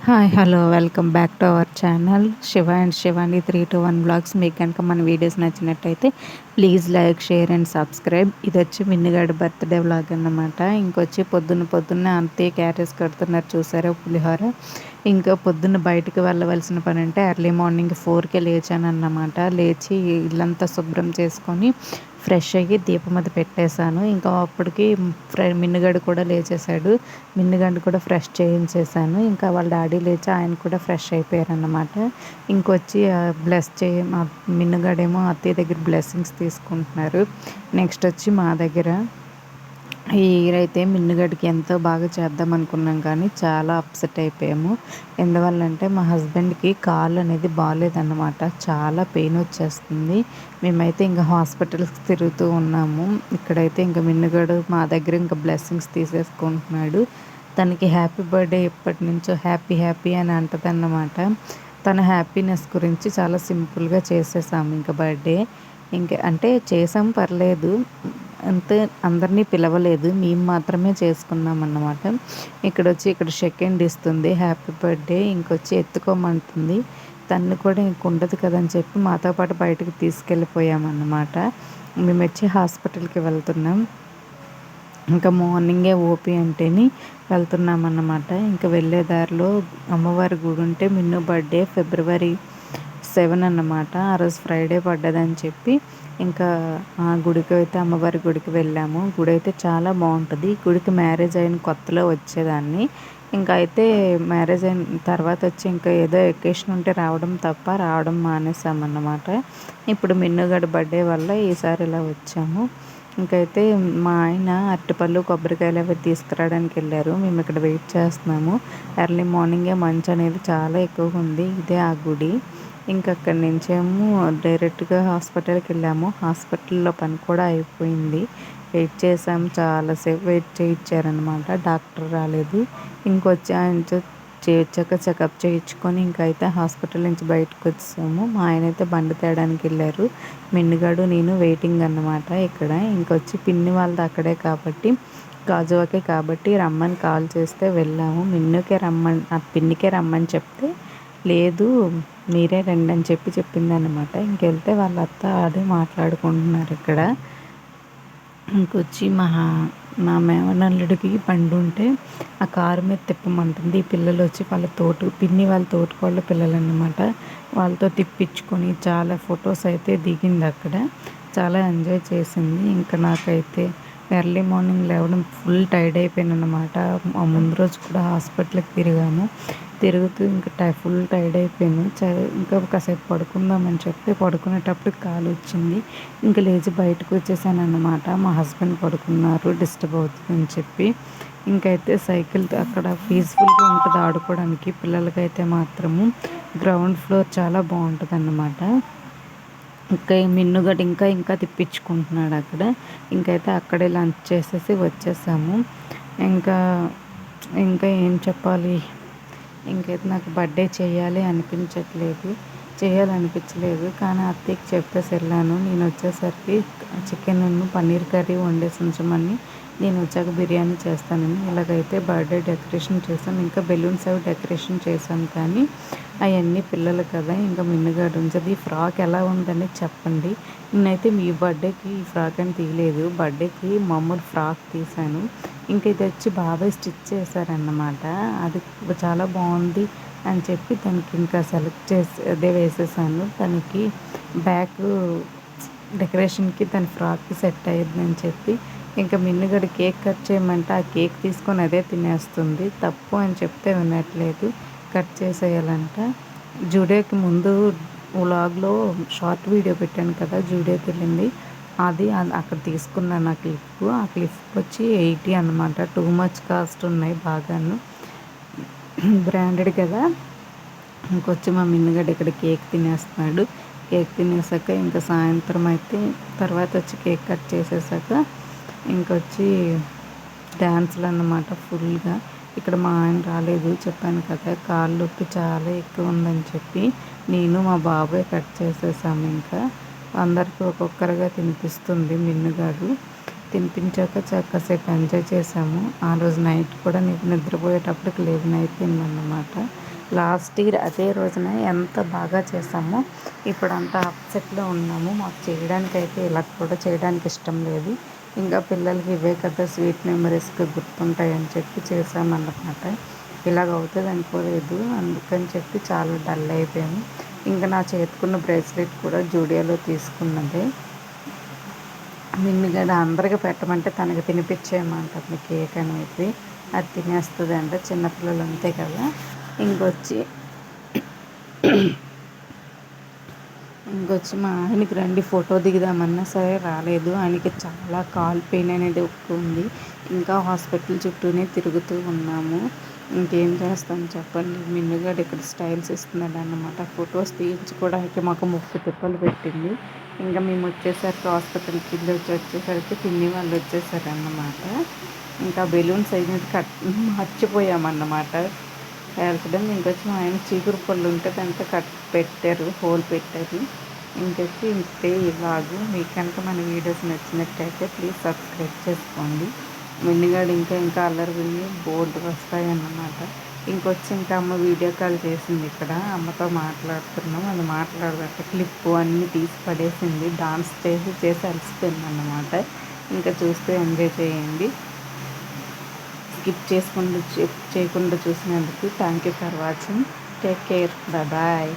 Hi! Hello! Welcome back to our channel Shiva and Shivani 321 vlogs. మీకు గనుక మన వీడియోస్ నచ్చినట్టయితే please like, share and subscribe. ఇదొచ్చి మిన్నిగాడి బర్త్‌డే వ్లాగ్ అన్నమాట. ఇంకొచ్చి పొద్దున్నే అత్తయ్య క్యారేజ్ కడుతున్నారు చూసారా పులిహోర. ఇంకా పొద్దున్న బయటకి వెళ్ళవలసిన పనంటే ఎర్లీ మార్నింగ్ 4కే లేచానన్నమాట. లేచి ఇల్లంతా శుభ్రం చేసుకొని ఫ్రెష్ అయ్యి దీపం అది పెట్టేశాను. ఇంకా అప్పటికి మిన్నుగాడు కూడా లేచేసాడు. మిన్నుగాడిని కూడా ఫ్రెష్ చేయించేసాను. ఇంకా వాళ్ళ డాడీ లేచి ఆయన కూడా ఫ్రెష్ అయిపోయారన్నమాట. ఇంకొచ్చి మా మిన్నుగాడేమో అత్తయ్య దగ్గర బ్లెస్సింగ్స్ తీసుకుంటున్నారు. నెక్స్ట్ వచ్చి మా దగ్గర ఈ ఇయర్ అయితే మిన్నుగడికి ఎంతో బాగా చేద్దాం అనుకున్నాం కానీ చాలా అప్సెట్ అయిపోయాము. ఎందువల్లంటే మా హస్బెండ్‌కి కాలు అనేది బాలేదన్నమాట. చాలా పెయిన్ వచ్చేస్తుంది. మేమైతే ఇంక హాస్పిటల్స్‌కి తిరుగుతూ ఉన్నాము. ఇక్కడైతే ఇంక మిన్నుగాడు మా దగ్గర ఇంక బ్లెస్సింగ్స్ తీసేసుకుంటున్నాడు. తనకి హ్యాపీ బర్త్‌డే ఎప్పటినుంచో హ్యాపీ హ్యాపీ అని అంటదన్నమాట. తన హ్యాపీనెస్ గురించి చాలా సింపుల్‌గా చేసేసాము ఇంక బర్త్‌డే. అంటే చేసాం పర్లేదు. అంతే, అందరినీ పిలవలేదు. మేము మాత్రమే చేసుకున్నామన్నమాట. ఇక్కడ షేక్ హ్యాండ్ ఇస్తుంది హ్యాపీ బర్త్‌డే. ఇంకొచ్చి ఎత్తుకోమంటుంది. తను కూడా ఇంకుండదు కదని చెప్పి మాతో పాటు బయటకి తీసుకెళ్ళిపోయామన్నమాట. మేమొచ్చి హాస్పిటల్‌కి వెళ్తున్నాం. ఇంకా మార్నింగే ఓపీ అంటేని వెళ్తున్నామన్నమాట. ఇంకా వెళ్ళే దారిలో అమ్మవారి గుడి ఉంటే మిన్ను బర్త్‌డే ఫిబ్రవరి 7 అన్నమాట. ఆ రోజు ఫ్రైడే పడ్డదని చెప్పి ఇంకా ఆ గుడికైతే అమ్మవారి గుడికి వెళ్ళాము. గుడి అయితే చాలా బాగుంటుంది. గుడికి మ్యారేజ్ అయిన కొత్తలో వచ్చేదాన్ని. ఇంకా అయితే మ్యారేజ్ అయిన తర్వాత వచ్చి ఇంకా ఏదో ఎకేషన్ ఉంటే రావడం తప్ప రావడం మానేసామన్నమాట. ఇప్పుడు మిన్నుగడ బర్త్‌డే వల్ల ఈసారి ఇలా వచ్చాము. ఇంకైతే మా ఆయన అరటిపళ్ళు, కొబ్బరికాయలు అవి తీసుకురావడానికి వెళ్ళారు. మేము ఇక్కడ వెయిట్ చేస్తున్నాము. ఎర్లీ మార్నింగే మంచు అనేది చాలా ఎక్కువగా ఉంది. ఇదే ఆ గుడి. ఇంక అక్కడి నుంచేమో డైరెక్ట్‌గా హాస్పిటల్‌కి వెళ్ళాము. హాస్పిటల్‌లో పని కూడా అయిపోయింది. వెయిట్ చేసాము. చాలాసేపు వెయిట్ చేయించారనమాట. డాక్టర్ రాలేదు. ఇంకొచ్చి ఆయనతో చెకప్ చేయించుకొని ఇంకైతే హాస్పిటల్ నుంచి బయటకు వచ్చేసాము. మా ఆయనైతే బండి తేడానికి వెళ్ళారు. మిన్నుగాడు నేను వెయిటింగ్ అన్నమాట ఇక్కడ. ఇంకొచ్చి పిన్ని వాళ్ళది అక్కడే కాబట్టి గాజువాకే కాబట్టి రమ్మని కాల్ చేస్తే వెళ్ళాము. పిన్నికే రమ్మని చెప్తే లేదు మీరే రండి అని చెప్పిందనమాట. ఇంకెళ్తే వాళ్ళ అత్త అదే మాట్లాడుకుంటున్నారు ఇక్కడ. ఇంకొచ్చి మా మేనల్లుడికి బండి ఉంటే ఆ కారు మీద తిప్పమంటుంది. ఈ పిల్లలు వచ్చి పిన్ని వాళ్ళ తోటికోళ్ళ పిల్లలన్నమాట. వాళ్ళతో తిప్పించుకొని చాలా ఫొటోస్ అయితే దిగింది అక్కడ. చాలా ఎంజాయ్ చేసింది. ఇంకా నాకైతే ఎర్లీ మార్నింగ్ లేవడం ఫుల్ టైర్డ్ అయిపోయానన్నమాట. ఆ ముందు రోజు కూడా హాస్పిటల్‌కి తిరుగుతూ ఇంకా ఫుల్ టైర్డ్ అయిపోయాను. ఇంకా కాసేపు పడుకుందామని చెప్పి పడుకునేటప్పుడు కాలు వచ్చింది. ఇంక లేచి బయటకు వచ్చేసానన్నమాట. మా హస్బెండ్ పడుకున్నారు డిస్టర్బ్ అవుతుందని చెప్పి. ఇంకైతే సైకిల్ అక్కడ పీస్ఫుల్‌గా ఉంటుంది ఆడుకోవడానికి. పిల్లలకైతే మాత్రము గ్రౌండ్ ఫ్లోర్ చాలా బాగుంటుందన్నమాట. ఇంకా మిన్నుగడ్డ ఇంకా తిప్పించుకుంటున్నాడు అక్కడ. ఇంకైతే అక్కడే లంచ్ చేసేసి వచ్చేసాము. ఇంకా ఇంకా ఏం చెప్పాలి, ఇంకైతే నాకు బర్త్‌డే చేయాలనిపించలేదు. కానీ అత్తయ్యకి చెప్పేసి వెళ్ళాను. నేను వచ్చేసరికి చికెన్ను పన్నీర్ కర్రీ వండేసి ఉంచమని, నేను వచ్చాక బిర్యానీ చేస్తానని. ఇలాగైతే బర్త్‌డే డెకరేషన్ చేసాం. ఇంకా బెలూన్స్ అవి డెకరేషన్ చేసాం. కానీ అవన్నీ పిల్లలు కదా, ఇంకా మిన్నుగాడు ఉంచదు. ఈ ఫ్రాక్ ఎలా ఉందని చెప్పండి. నేనైతే మీ బర్త్డేకి ఈ ఫ్రాక్ అని తీయలేదు. బర్త్డేకి మామూలు ఫ్రాక్ తీశాను. ఇంక ఇది వచ్చి బాబాయ్ స్టిచ్ చేశారన్నమాట. అది చాలా బాగుంది అని చెప్పి దానికి ఇంకా సెలెక్ట్ చేసి అదే వేసేసాను. తనకి బ్యాక్ డెకరేషన్‌కి తన ఫ్రాక్‌కి సెట్ అయ్యిద్దని చెప్పి ఇంకా మిన్నుగడ కేక్ కట్ చేయమంటే ఆ కేక్ తీసుకొని అదే తినేస్తుంది. తప్పు అని చెప్తే వినట్లేదు. కట్ చేసేయాలంట. జూడియోకి ముందు వ్లాగ్‌లో షార్ట్ వీడియో పెట్టాను కదా, జూడియోకి వెళ్ళింది. అక్కడ తీసుకున్నాను ఆ క్లిప్. ఆ క్లిప్ వచ్చి 80 అనమాట. టూ మచ్ కాస్ట్ ఉన్నాయి బాగాను. బ్రాండెడ్ కదా. ఇంకొచ్చి మా మిన్నుగాడు ఇక్కడ కేక్ తినేస్తున్నాడు. కేక్ తినేసాక ఇంకా సాయంత్రం అయితే తర్వాత వచ్చి కేక్ కట్ చేసేసాక ఇంకొచ్చి డ్యాన్స్లు అన్నమాట ఫుల్గా. ఇక్కడ మా ఆయన రాలేదు, చెప్పాను కదా కాళ్ళు నొప్పి చాలా ఎక్కువ ఉందని చెప్పి. నేను మా బాబాయ్ కట్ చేసేసాము. ఇంకా అందరికీ ఒక్కొక్కరుగా తినిపిస్తుంది మిన్నుగాడు. తినిపించాక కాసేపు ఎంజాయ్ చేసాము. ఆ రోజు నైట్ కూడా నిద్రపోయేటప్పటికి 11 అయిపోయిందన్నమాట. లాస్ట్ ఇయర్ అదే రోజున ఎంత బాగా చేసామో ఇప్పుడు అంతా అప్సెట్లో ఉన్నాము. మాకు చేయడానికైతే ఇలా కూడా చేయడానికి ఇష్టం లేదు. ఇంకా పిల్లలకి ఇవే కదా స్వీట్ మెమరీస్గా గుర్తుంటాయని చెప్పి చేసామన్నమాట. ఇలాగ అవుతుంది అనుకోలేదు, అందుకని చెప్పి చాలా డల్ అయిపోయాము. ఇంకా నా చేతుకున్న బ్రేస్లెట్ కూడా జూడియోలో తీసుకున్నదే. మిన్నుగడ అందరికి పెట్టమంటే తనకి తినిపించేయమంటుంది కేక్ అనేది. అది తినేస్తుంది అంట, చిన్నపిల్లలు అంతే కదా. ఇంకొచ్చి మా ఆయనకి రండి ఫోటో దిగుదామన్నా సరే రాలేదు. ఆయనకి చాలా కాల్ పెయిన్ అనేది ఎక్కువ ఉంది. ఇంకా హాస్పిటల్ చుట్టూనే తిరుగుతూ ఉన్నాము. ఇంకేం చేస్తాం చెప్పండి. మిన్నుగాడు ఇక్కడ స్టైల్స్ ఇస్తున్నాడు అన్నమాట. ఫొటోస్ తీయించుకోవడానికి మాకు 30 తిప్పలు పెట్టింది. ఇంకా మేము వచ్చేసరికి హాస్పిటల్కి వచ్చేసరికి పిన్ని వాళ్ళు వచ్చేసారన్నమాట. ఇంకా బెలూన్స్ అనేది మర్చిపోయామన్నమాట పేల్చడం. ఇంకొచ్చి మా ఆయన చీపురు పళ్ళు ఉంటే దాంతో పెట్టారు, హోల్ పెట్టారు. ఇంకొచ్చి ఇంతే ఇలాగు. మీకు కనుక మన వీడియోస్ నచ్చినట్టయితే ప్లీజ్ సబ్స్క్రైబ్ చేసుకోండి. మిన్నిగాడు ఇంకా అల్లరి విని బోర్డు వస్తాయన్నమాట. ఇంకొచ్చి ఇంకా అమ్మ వీడియో కాల్ చేసింది. ఇక్కడ అమ్మతో మాట్లాడుతున్నాం, అది మాట్లాడబట్ట క్లిప్పు అన్నీ తీసి పడేసింది. డాన్స్ చేసి అలసిపోయింది అన్నమాట. ఇంకా చూస్తూ ఎంజాయ్ చేయండి. స్కిప్ చేయకుండా చూసినందుకు thank you for watching. Take care, bye.